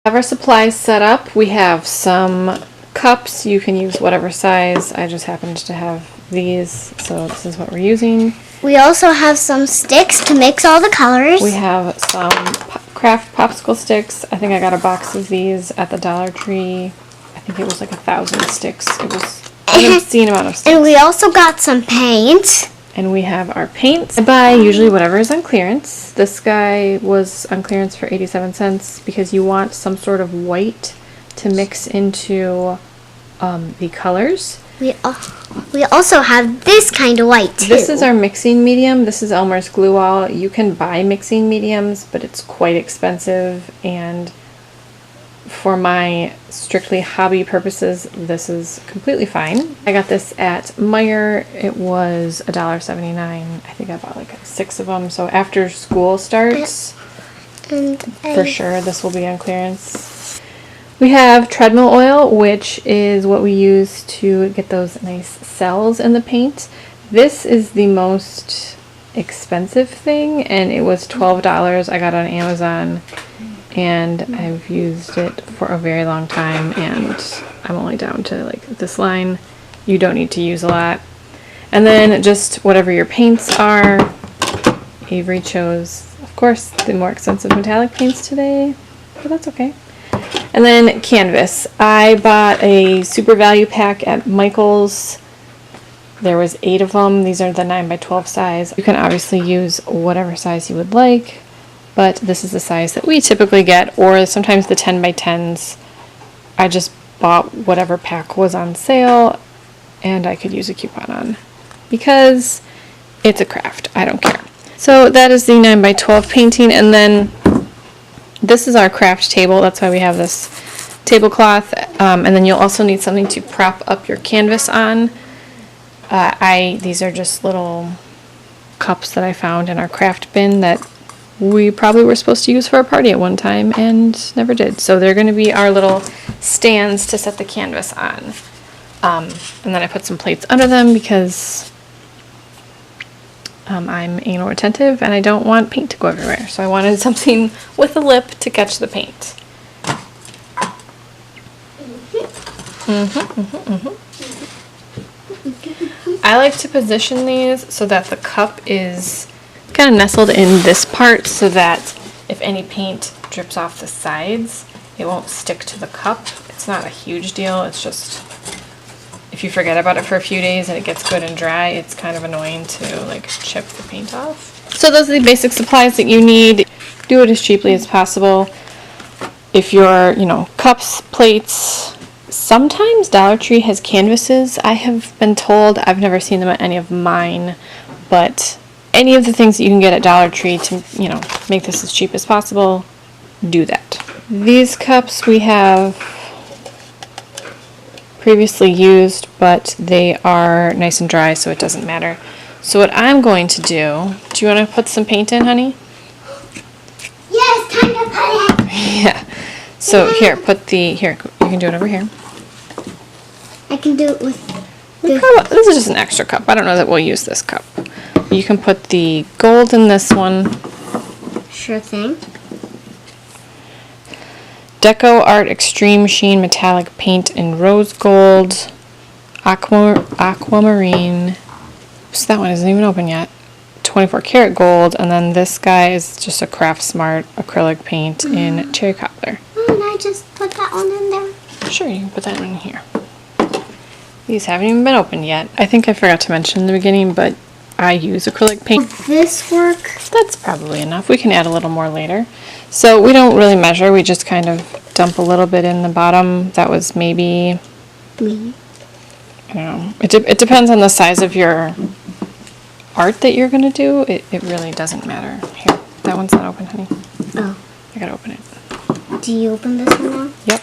Have our supplies set up. We have some cups. You can use whatever size. I just happened to have these, so this is what we're using. We also have some sticks to mix all the colors. We have some craft popsicle sticks. I think I got a box of these at the Dollar Tree. I think it was like 1,000 sticks. It was an obscene amount of sticks. And we also got some paint. And we have our paints. I buy usually whatever is on clearance. This guy was on clearance for 87 cents because you want some sort of white to mix into the colors. We also have this kind of white too. This is our mixing medium. This is Elmer's glue wall. You can buy mixing mediums, but it's quite expensive, and for my strictly hobby purposes, this is completely fine. I got this at Meijer. It was $1.79. I think I bought like 6 of them. So after school starts, for sure this will be on clearance. We have treadmill oil, which is what we use to get those nice cells in the paint. This is the most expensive thing, and it was $12. I got it on Amazon. And I've used it for a very long time, and I'm only down to like this line. You don't need to use a lot. And then just whatever your paints are. Avery chose, of course, the more expensive metallic paints today, but that's okay. And then canvas. I bought a super value pack at Michael's. There was 8 of them. These are the 9x12 size. You can obviously use whatever size you would like, but this is the size that we typically get, or sometimes the 10x10s. I just bought whatever pack was on sale, and I could use a coupon on, because it's a craft. I don't care. So that is the 9x12 painting, and then this is our craft table. That's why we have this tablecloth, and then you'll also need something to prop up your canvas on. These are just little cups that I found in our craft bin that we probably were supposed to use for a party at one time and never did. So they're going to be our little stands to set the canvas on. And then I put some plates under them because I'm anal retentive and I don't want paint to go everywhere. So I wanted something with a lip to catch the paint. I like to position these so that the cup is kind of nestled in this part, so that if any paint drips off the sides, it won't stick to the cup. It's not a huge deal. It's just if you forget about it for a few days and it gets good and dry, it's kind of annoying to like chip the paint off. So those are the basic supplies that you need. Do it as cheaply as possible. If you're, cups, plates, sometimes Dollar Tree has canvases. I have been told, I've never seen them at any of mine, but any of the things that you can get at Dollar Tree to, make this as cheap as possible, do that. These cups we have previously used, but they are nice and dry, so it doesn't matter. So what I'm going to do you want to put some paint in, honey? Yes, time to put it. Yeah. So here, you can do it over here. I can do it with this is just an extra cup. I don't know that we'll use this cup. You can put the gold in this one. Sure thing. Deco Art Extreme Sheen Metallic Paint in Rose Gold, Aquamarine. So that one isn't even open yet. 24 karat gold, and then this guy is just a Craft Smart acrylic paint in Cherry Cobbler. And I just put that one in there. Sure, you can put that in here. These haven't even been opened yet. I think I forgot to mention in the beginning, but I use acrylic paint. Will this work? That's probably enough. We can add a little more later. So we don't really measure. We just kind of dump a little bit in the bottom. That was maybe, I don't know. It depends on the size of your art that you're going to do. It really doesn't matter. Here, that one's not open, honey. Oh. I gotta open it. Do you open this one now? Yep.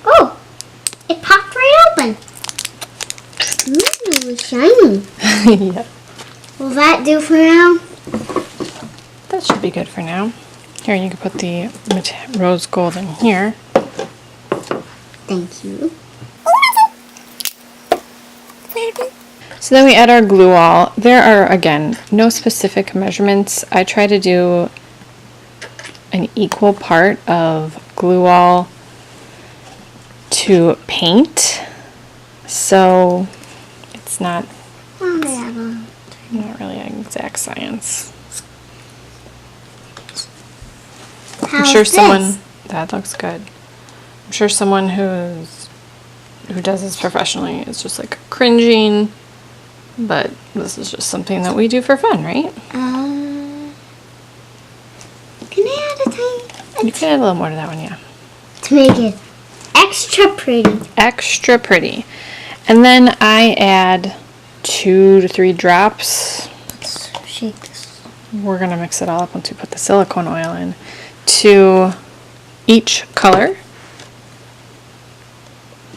Oh, it popped right open. Ooh, shiny. Yep. Will that do for now? That should be good for now. Here, you can put the rose gold in here. Thank you. So then we add our glue wall. There are, again, no specific measurements. I try to do an equal part of glue wall to paint, so it's not really an exact science. I'm sure someone that looks good. I'm sure someone who does this professionally is just like cringing, but this is just something that we do for fun, right? Can I add a tiny? You can add a little more to that one, yeah. To make it extra pretty. Extra pretty. And then I add 2 to 3 drops. Let's shake this. We're gonna mix it all up once we put the silicone oil in, to each color.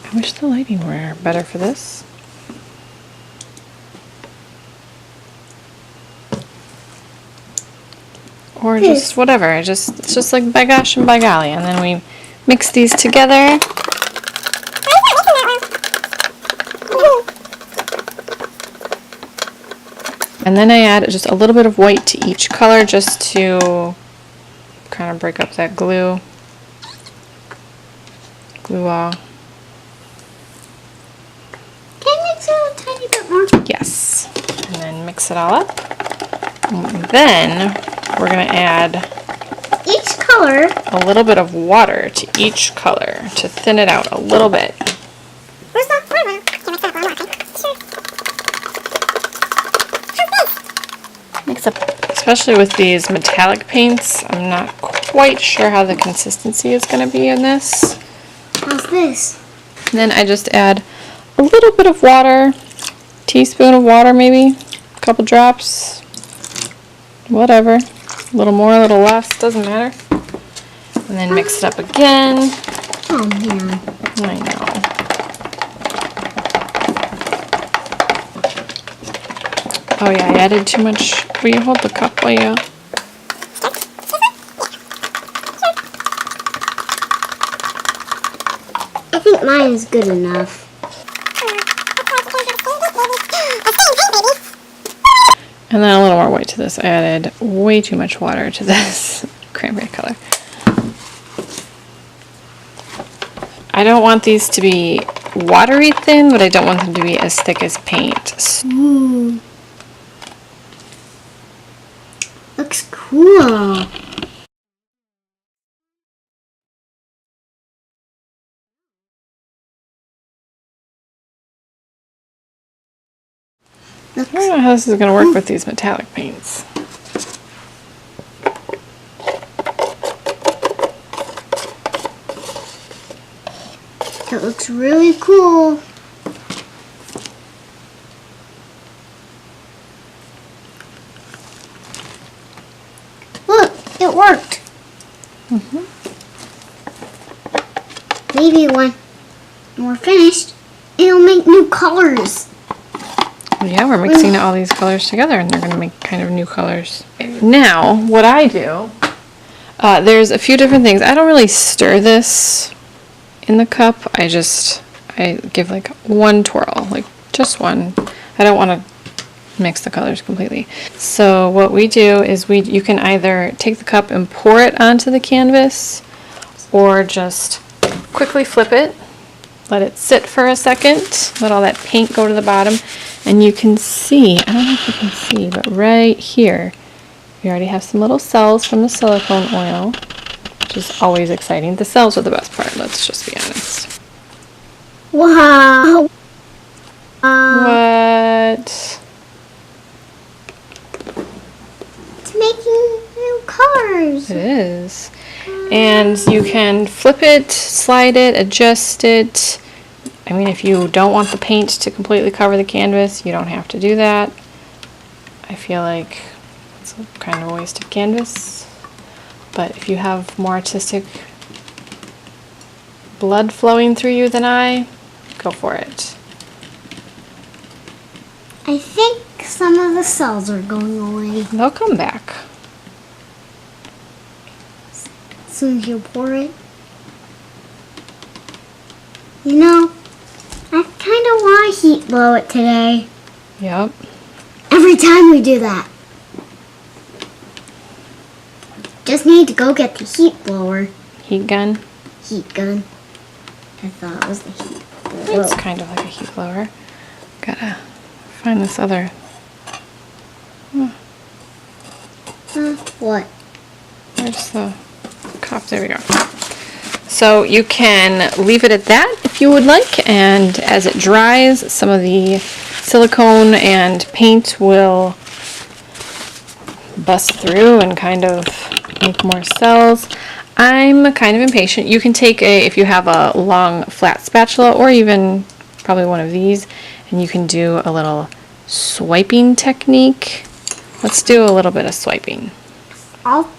I wish the lighting were better for this. Or just whatever. It's just like by gosh and by golly. And then we mix these together. And then I add just a little bit of white to each color just to kind of break up that glue wall. Can I mix it a tiny bit more? Yes. And then mix it all up. And then we're going to add Each color. a little bit of water to each color to thin it out a little bit. Where's the water? Mix up. Especially with these metallic paints, I'm not quite sure how the consistency is going to be in this. How's this? And then I just add a little bit of water, teaspoon of water maybe, a couple drops, whatever. A little more, a little less, doesn't matter. And then mix it up again. Oh man. I know. Oh yeah, I added too much. Will you hold the cup while you... I think mine is good enough. And then a little more white to this. I added way too much water to this cranberry color. I don't want these to be watery thin, but I don't want them to be as thick as paint. Ooh. Looks cool. I don't know how this is going to work with these metallic paints. It looks really cool. Look, it worked. Maybe when we're finished, it'll make new colors. Yeah, we're mixing all these colors together and they're going to make kind of new colors. Now, what I do, there's a few different things. I don't really stir this in the cup. I give like one twirl, like just one. I don't want to mix the colors completely. So what we do is you can either take the cup and pour it onto the canvas or just quickly flip it, let it sit for a second, let all that paint go to the bottom. And you can see, I don't know if you can see, but right here, we already have some little cells from the silicone oil, which is always exciting. The cells are the best part, let's just be honest. Wow. What? It's making new colors. It is. And you can flip it, slide it, adjust it. I mean, if you don't want the paint to completely cover the canvas, you don't have to do that. I feel like it's kind of a waste of canvas. But if you have more artistic blood flowing through you than I, go for it. I think some of the cells are going away. They'll come back. As soon as you pour it. You know, I kind of want to heat blow it today. Yep. Every time we do that. Just need to go get the heat blower. Heat gun. heat gun. I thought it was the heat. It's kind of like a heat blower. Gotta find this other. What? Where's the cup? There we go. So you can leave it at that if you would like, and as it dries, some of the silicone and paint will bust through and kind of make more cells. I'm kind of impatient. You can take if you have a long flat spatula or even probably one of these, and you can do a little swiping technique. Let's do a little bit of swiping. I'll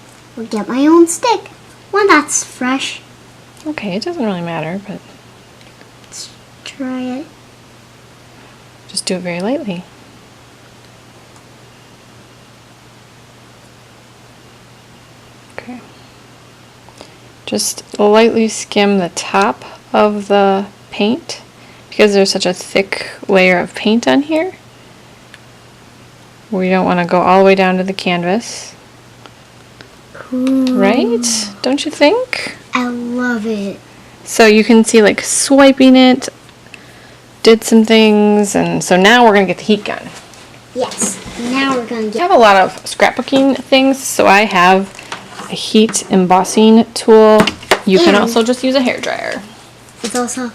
get my own stick. One that's fresh. Okay, it doesn't really matter, but Let's try it. just do it very lightly. Okay. Just lightly skim the top of the paint because there's such a thick layer of paint on here. We don't want to go all the way down to the canvas. Cool. Right? Don't you think? I love it. So you can see like swiping it did some things, and so now we're going to get the heat gun. Yes. Now we're going to I get... have a lot of scrapbooking things, so I have a heat embossing tool. You can And- also just use a hairdryer. It's also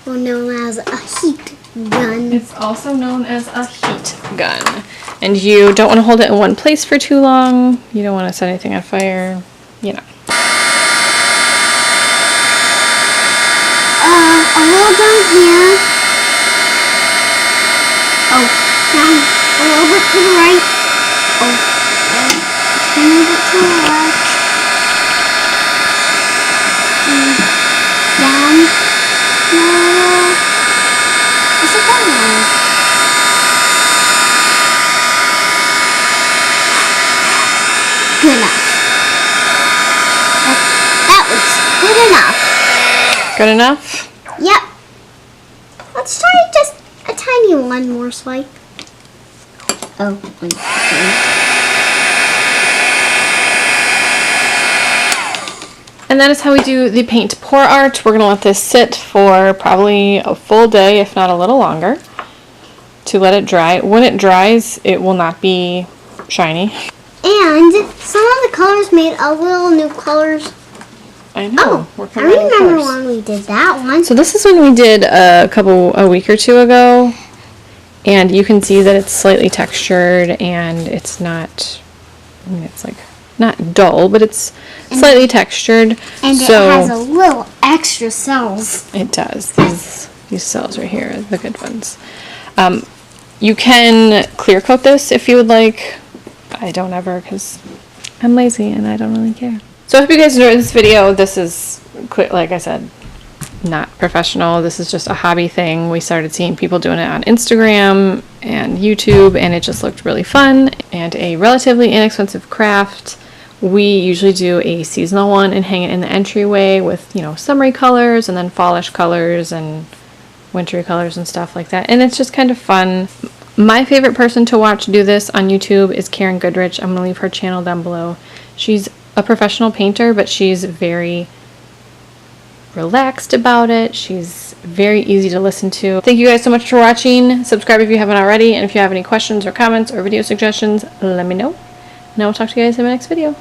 known as a heat gun. It's also known as a heat gun. And you don't want to hold it in one place for too long. You don't want to set anything on fire, you know. A little down here. Oh, down a little bit to the right. Oh, a little bit to the left. Down. Is it down there? Good enough. That looks good enough. Good enough? Yep. Let's try just a tiny one more swipe. Oh, okay. And that is how we do the paint pour art. We're going to let this sit for probably a full day, if not a little longer, to let it dry. When it dries, it will not be shiny. And some of the colors made a little new colors. I know. We're I combining remember colors. when we did that one. So this is when we did a week or two ago, and you can see that it's slightly textured and it's not, I mean, it's like not dull, but it's slightly textured. And so it has a little extra cells. it does. These cells right here are the good ones. You can clear coat this if you would like. I don't ever because I'm lazy and I don't really care. So I hope you guys enjoyed this video. This is, like I said, not professional. This is just a hobby thing. We started seeing people doing it on Instagram and YouTube, and it just looked really fun and a relatively inexpensive craft. We usually do a seasonal one and hang it in the entryway with, you know, summery colors and then fallish colors and wintry colors and stuff like that. And it's just kind of fun. My favorite person to watch do this on YouTube is Karen Goodrich. I'm going to leave her channel down below. She's a professional painter, but she's very relaxed about it. She's very easy to listen to. Thank you guys so much for watching. Subscribe if you haven't already, and if you have any questions or comments or video suggestions, let me know. And I will talk to you guys in my next video.